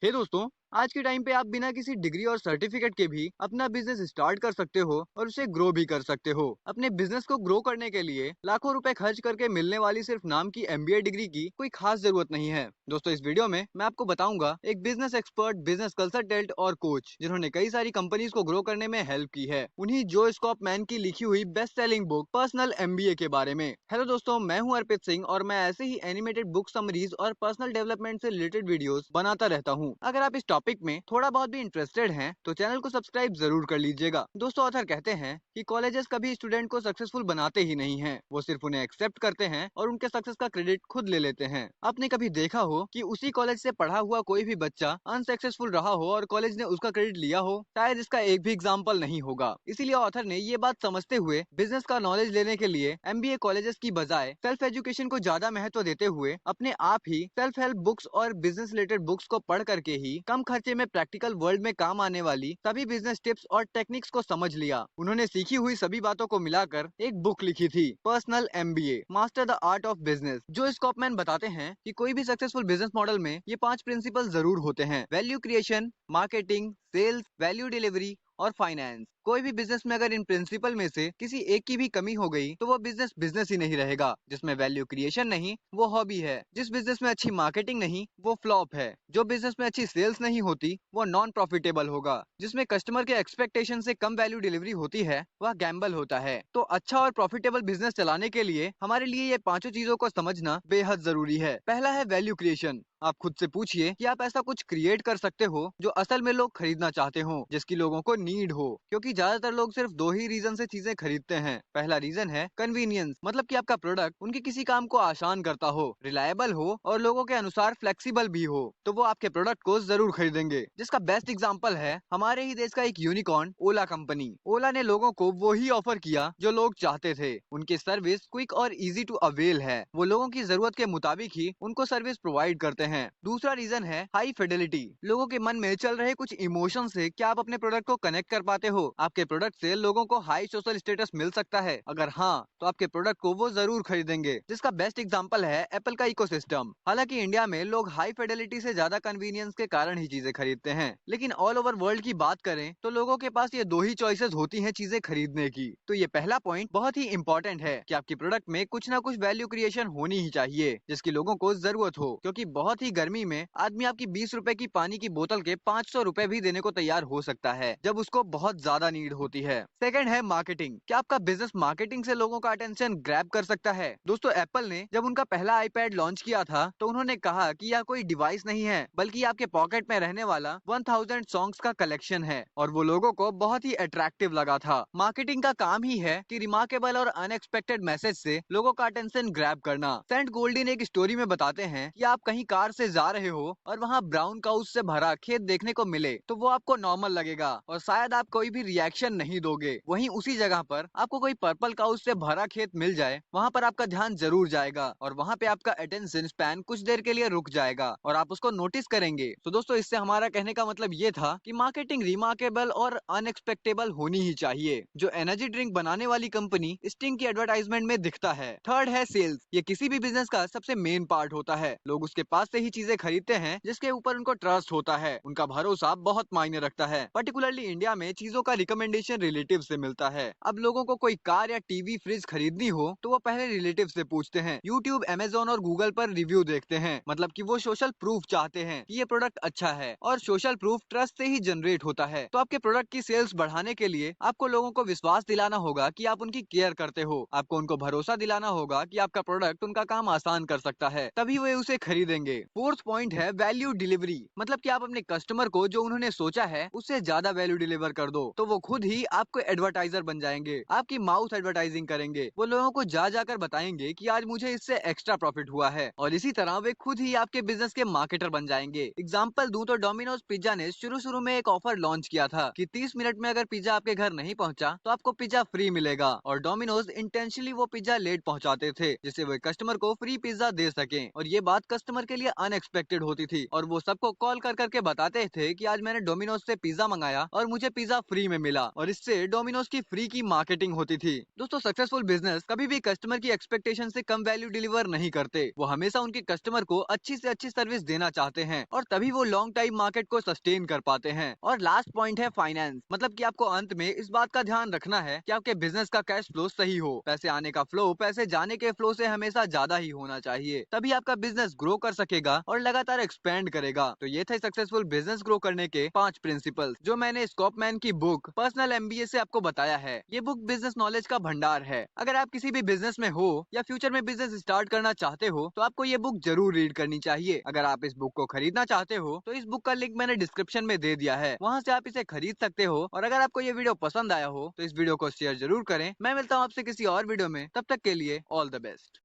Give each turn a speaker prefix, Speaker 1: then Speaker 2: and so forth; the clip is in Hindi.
Speaker 1: हे दोस्तों, आज के टाइम पे आप बिना किसी डिग्री और सर्टिफिकेट के भी अपना बिजनेस स्टार्ट कर सकते हो और उसे ग्रो भी कर सकते हो। अपने बिजनेस को ग्रो करने के लिए लाखों रुपए खर्च करके मिलने वाली सिर्फ नाम की एमबीए डिग्री की कोई खास जरूरत नहीं है। दोस्तों, इस वीडियो में मैं आपको बताऊंगा एक बिजनेस एक्सपर्ट, बिजनेस कंसल्टेंट और कोच जिन्होंने कई सारी कंपनीज को ग्रो करने में हेल्प की है, उन्हीं जो स्कॉप मैन की लिखी हुई best selling book personal MBA के बारे में। हेलो दोस्तों, मैं हूं अर्पित सिंह और मैं ऐसे ही एनिमेटेड बुक समरीज और पर्सनल डेवलपमेंट से रिलेटेड वीडियोस बनाता रहता हूं। अगर आप इस टॉपिक में थोड़ा बहुत भी इंटरेस्टेड हैं तो चैनल को सब्सक्राइब जरूर कर लीजिएगा। दोस्तों, ऑथर कहते हैं कि कॉलेजेस कभी स्टूडेंट को सक्सेसफुल बनाते ही नहीं हैं, वो सिर्फ उन्हें एक्सेप्ट करते हैं और उनके सक्सेस का क्रेडिट खुद ले लेते हैं। आपने कभी देखा हो कि उसी कॉलेज से पढ़ा हुआ कोई भी बच्चा अनसक्सेसफुल रहा हो और कॉलेज ने उसका क्रेडिट लिया हो? शायद इसका एक भी एग्जाम्पल नहीं होगा। इसीलिए ऑथर ने ये बात समझते हुए बिजनेस का नॉलेज लेने के लिए एमबीए कॉलेजेस की बजाय सेल्फ एजुकेशन को ज्यादा महत्व देते हुए अपने आप ही सेल्फ हेल्प बुक्स और बिजनेस रिलेटेड बुक्स को पढ़ करके ही कम खर्चे में प्रैक्टिकल वर्ल्ड में काम आने वाली सभी बिजनेस टिप्स और टेक्निक्स को समझ लिया। उन्होंने सीखी हुई सभी बातों को मिलाकर एक बुक लिखी थी, personal MBA, master the art of business. जो स्कॉपमैन बताते हैं कि कोई भी सक्सेसफुल बिजनेस मॉडल में ये 5 प्रिंसिपल जरूर होते हैं: value creation, marketing, sales, value delivery और फाइनेंस। कोई भी बिजनेस में अगर इन प्रिंसिपल में से किसी एक की भी कमी हो गई तो वो बिजनेस बिजनेस ही नहीं रहेगा। जिसमें वैल्यू क्रिएशन नहीं, वो हॉबी है। जिस बिजनेस में अच्छी मार्केटिंग नहीं, वो फ्लॉप है। जो बिजनेस में अच्छी सेल्स नहीं होती, वो नॉन प्रॉफिटेबल होगा। जिसमें कस्टमर के एक्सपेक्टेशन से कम वैल्यू डिलीवरी होती है, वह गैम्बल होता है। तो अच्छा और प्रॉफिटेबल बिजनेस चलाने के लिए हमारे लिए ये पांचों चीजों को समझना बेहद जरूरी है। पहला है वैल्यू क्रिएशन। आप खुद से पूछिए कि आप ऐसा कुछ क्रिएट कर सकते हो जो असल में लोग खरीदना चाहते हो, जिसकी लोगों को नीड हो। क्योंकि ज्यादातर लोग सिर्फ दो ही रीजन से चीजें खरीदते हैं। पहला रीजन है कन्वीनियंस, मतलब कि आपका प्रोडक्ट उनके किसी काम को आसान करता हो, रिलायबल हो और लोगों के अनुसार फ्लेक्सिबल भी हो, तो वो आपके प्रोडक्ट को जरूर खरीदेंगे। जिसका बेस्ट एग्जांपल है हमारे ही देश का एक यूनिकॉर्न, ओला कंपनी। ओला ने लोगों को वो ही ऑफर किया जो लोग चाहते थे। उनकी सर्विस क्विक और इजी टू अवेल है। वो लोगों की जरूरत के मुताबिक ही उनको सर्विस प्रोवाइड करते हैं। दूसरा रीजन है हाई फिडेलिटी। लोगों के मन में चल रहे कुछ इमोशन से क्या आप अपने प्रोडक्ट को कनेक्ट कर पाते हो? आपके प्रोडक्ट से लोगों को हाई सोशल स्टेटस मिल सकता है? अगर हाँ, तो आपके प्रोडक्ट को वो जरूर खरीदेंगे। जिसका बेस्ट एग्जांपल है एप्पल का इकोसिस्टम। हालांकि इंडिया में लोग हाई फिडेलिटी से ज्यादा कन्वीनियंस के कारण ही चीजें खरीदते हैं, लेकिन ऑल ओवर वर्ल्ड की बात करें तो लोगों के पास ये दो ही चॉइसेस होती हैं चीजें खरीदने की। तो ये पहला पॉइंट बहुत ही इंपॉर्टेंट है कि आपकी प्रोडक्ट में कुछ ना कुछ वैल्यू क्रिएशन होनी ही चाहिए जिसकी लोगों को जरूरत हो। क्योंकि बहुत ही गर्मी में आदमी आपकी 20 रुपए की पानी की बोतल के 500 रुपए भी देने को तैयार हो सकता है जब उसको बहुत ज्यादा नीड होती है। सेकंड है मार्केटिंग। क्या आपका बिजनेस मार्केटिंग से लोगों का अटेंशन ग्रैब कर सकता है? दोस्तों, एप्पल ने जब उनका पहला आईपैड लॉन्च किया था तो उन्होंने कहा कि यह कोई डिवाइस नहीं है बल्कि आपके पॉकेट में रहने वाला 1000 सॉन्ग्स का कलेक्शन है। और वो लोगों को बहुत ही अट्रैक्टिव लगा था। मार्केटिंग का काम ही है कि रिमार्केबल और अनएक्सपेक्टेड मैसेज से लोगों का अटेंशन ग्रैब करना। सेंट गोल्डीन एक स्टोरी में बताते हैं कि आप कहीं कार से जा रहे हो और वहाँ ब्राउन काउस से भरा खेत देखने को मिले तो वो आपको नॉर्मल लगेगा और शायद आप कोई भी रिएक्शन नहीं दोगे। वहीं उसी जगह पर आपको कोई पर्पल काउस से भरा खेत मिल जाए, वहाँ पर आपका ध्यान जरूर जाएगा और वहाँ पे आपका अटेंशन स्पैन कुछ देर के लिए रुक जाएगा और आप उसको नोटिस करेंगे। तो दोस्तों, इससे हमारा कहने का मतलब ये था कि मार्केटिंग रिमार्केबल और अनएक्सपेक्टेबल होनी ही चाहिए, जो एनर्जी ड्रिंक बनाने वाली कंपनी स्टिंग की एडवर्टाइजमेंट में दिखता है। थर्ड है सेल्स। ये किसी भी बिजनेस का सबसे मेन पार्ट होता है। लोग उसके पास से ही चीजें खरीदते हैं जिसके ऊपर उनको ट्रस्ट होता है। उनका भरोसा बहुत मायने रखता है। पर्टिकुलरली इंडिया में चीजों का रिकमेंडेशन रिलेटिव से मिलता है। अब लोगों को कोई कार या टीवी, फ्रिज खरीदनी हो तो वो पहले रिलेटिव से पूछते हैं। यूट्यूब, अमेजोन और गूगल पर रिव्यू देखते हैं, मतलब कि वो सोशल प्रूफ चाहते हैं कि ये प्रोडक्ट अच्छा है और सोशल प्रूफ ट्रस्ट से ही जनरेट होता है। तो आपके प्रोडक्ट की सेल्स बढ़ाने के लिए आपको लोगों को विश्वास दिलाना होगा कि आप उनकी केयर करते हो। आपको उनको भरोसा दिलाना होगा कि आपका प्रोडक्ट उनका काम आसान कर सकता है, तभी वे उसे खरीदेंगे। फोर्थ पॉइंट है वैल्यू डिलीवरी। मतलब कि आप अपने कस्टमर को जो उन्होंने सोचा है उससे ज्यादा वैल्यू डिलीवर कर दो तो वो खुद ही आपको एडवर्टाइजर बन जाएंगे। आपकी माउथ एडवर्टाइजिंग करेंगे। वो लोगों को जा जाकर बताएंगे कि आज मुझे इससे एक्स्ट्रा प्रॉफिट हुआ है और इसी तरह वे खुद ही आपके बिजनेस के मार्केटर बन जाएंगे। एग्जाम्पल दूं तो डोमिनोज पिज्जा ने शुरू में एक ऑफर लॉन्च किया था कि 30 मिनट में अगर पिज्जा आपके घर नहीं पहुंचा तो आपको पिज्जा फ्री मिलेगा। और डोमिनोज इंटेंशनली वो पिज्जा लेट पहुंचाते थे जिससे वे कस्टमर को फ्री पिज्जा दे सके। और ये बात कस्टमर के लिए अनएक्सपेक्टेड होती थी और वो सबको कॉल कर करके बताते थे कि आज मैंने डोमिनोज से पिज्जा मंगाया और मुझे पिज्जा फ्री में मिला और इससे डोमिनोज की फ्री की मार्केटिंग होती थी। दोस्तों, सक्सेसफुल बिजनेस कभी भी कस्टमर की एक्सपेक्टेशन से कम वैल्यू डिलीवर नहीं करते। वो हमेशा उनके कस्टमर को अच्छी से अच्छी सर्विस देना चाहते हैं और तभी वो लॉन्ग टाइम मार्केट को सस्टेन कर पाते हैं। और लास्ट पॉइंट है फाइनेंस, मतलब कि आपको अंत में इस बात का ध्यान रखना है कि आपके बिजनेस का कैश फ्लो सही हो। पैसे आने का फ्लो पैसे जाने के फ्लो से हमेशा ज्यादा ही होना चाहिए, तभी आपका बिजनेस ग्रो कर सकेगा और लगातार एक्सपेंड करेगा। तो ये थे सक्सेसफुल बिजनेस ग्रो करने के 5 प्रिंसिपल्स जो मैंने स्कॉपमैन की बुक पर्सनल एमबीए से आपको बताया है। ये बुक बिजनेस नॉलेज का भंडार है। अगर आप किसी भी बिजनेस में हो या फ्यूचर में बिजनेस स्टार्ट करना चाहते हो तो आपको ये बुक जरूर रीड करनी चाहिए। अगर आप इस बुक को खरीदना चाहते हो तो इस बुक का लिंक मैंने डिस्क्रिप्शन में दे दिया है, वहाँ से आप इसे खरीद सकते हो। और अगर आपको ये वीडियो पसंद आया हो तो इस वीडियो को शेयर जरूर करें। मैं मिलता हूँ आपसे किसी और वीडियो में, तब तक के लिए ऑल द बेस्ट।